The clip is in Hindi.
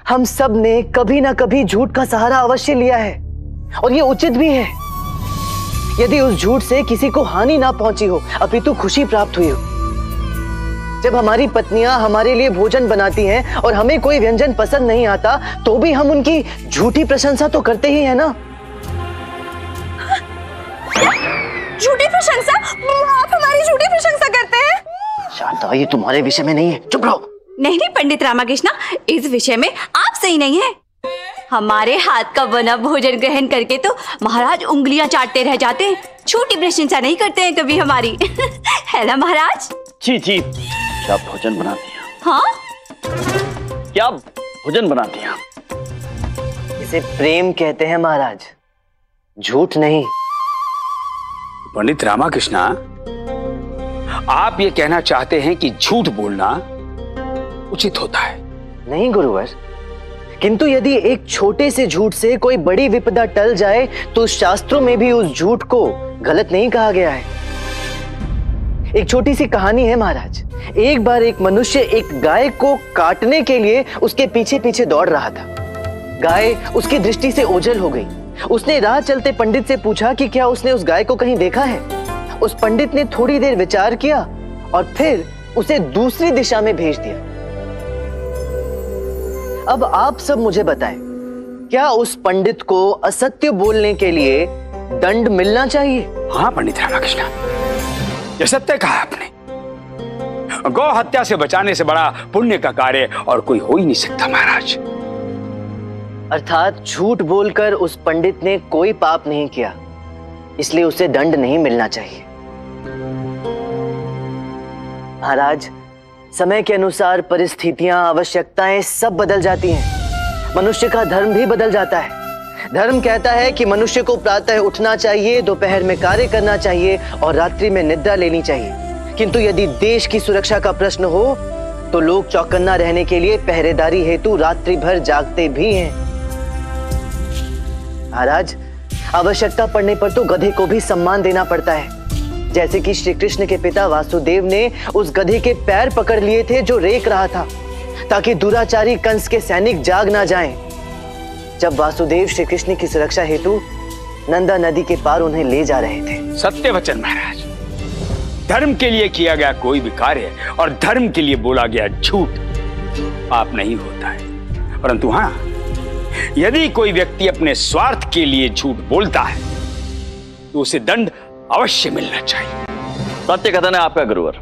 हम सब ने कभी ना कभी झूठ का सहारा अवश्य लिया है और ये उचित भी है। यदि उस झूठ से किसी को हानि ना पहुंची हो अपितु खुशी प्राप्त हुई हो। जब हमारी पत्नियां हमारे लिए भोजन बनाती हैं और हमें कोई व्यंजन पसंद नहीं आता तो भी हम उनकी झूठी प्रशंसा तो करते ही हैं ना। झूठी प्रशंसा? आप हमारी झूठी प्रशंसा करते हैं? शारदा, ये तुम्हारे विषय में नहीं है, चुप रहो। नहीं पंडित रामाकृष्णा, इस विषय में आप सही नहीं है। हमारे हाथ का बना भोजन ग्रहण करके तो महाराज उंगलियां चाटते रह जाते हैं, झूठी प्रशंसा नहीं करते हैं कभी हमारी। है ना महाराज? जी जी, क्या भोजन बनाती हैं? हाँ, क्या भोजन बनाती हैं? इसे प्रेम कहते हैं महाराज, झूठ नहीं। पंडित रामाकृष्णा, आप ये कहना चाहते हैं कि झूठ बोलना उचित होता है? नहीं गुरुवर, किंतु यदि एक छोटे से झूठ से कोई बड़ी विपदा टल जाए तो शास्त्रों में भी उस झूठ को गलत नहीं कहा गया है। एक छोटी सी कहानी है महाराज। एक बार एक मनुष्य एक गाय को काटने के लिए उसके पीछे पीछे दौड़ रहा था। गाय उसकी दृष्टि से ओझल हो गई। उसने राह चलते पंडित से पूछा कि क्या उसने उस गाय को कहीं देखा है। उस पंडित ने थोड़ी देर विचार किया और फिर उसे दूसरी दिशा में भेज दिया। अब आप सब मुझे बताएं, क्या उस पंडित को असत्य बोलने के लिए दंड मिलना चाहिए? हाँ पंडित रामाकृष्णा, यह सत्य कहा आपने। गौ हत्या से बचाने से बड़ा पुण्य का कार्य और कोई हो ही नहीं सकता महाराज। अर्थात झूठ बोलकर उस पंडित ने कोई पाप नहीं किया, इसलिए उसे दंड नहीं मिलना चाहिए। महाराज, समय के अनुसार परिस्थितियां, आवश्यकताएं सब बदल जाती हैं। मनुष्य का धर्म भी बदल जाता है। धर्म कहता है कि मनुष्य को प्रातः उठना चाहिए, दोपहर में कार्य करना चाहिए और रात्रि में निद्रा लेनी चाहिए। किंतु यदि देश की सुरक्षा का प्रश्न हो तो लोग चौकन्ना रहने के लिए पहरेदारी हेतु रात्रि भर जागते भी हैं। महाराज, आवश्यकता पड़ने पर तो गधे को भी सम्मान देना पड़ता है। जैसे कि श्री कृष्ण के पिता वासुदेव ने उस गधे के पैर पकड़ लिए थे जो रेक रहा था, ताकि दुराचारी कंस के सैनिक जाग ना जाएं। जब वासुदेव श्री कृष्ण की सुरक्षा हेतु नंदा नदी के पार उन्हें ले जा रहे थे। सत्य वचन महाराज, धर्म के लिए किया गया कोई भी कार्य और धर्म के लिए बोला गया झूठ पाप नहीं होता है। परंतु हाँ, यदि कोई व्यक्ति अपने स्वार्थ के लिए झूठ बोलता है तो उसे दंड अवश्य मिलना चाहिए। सत्य कथन है आपका गुरुवर।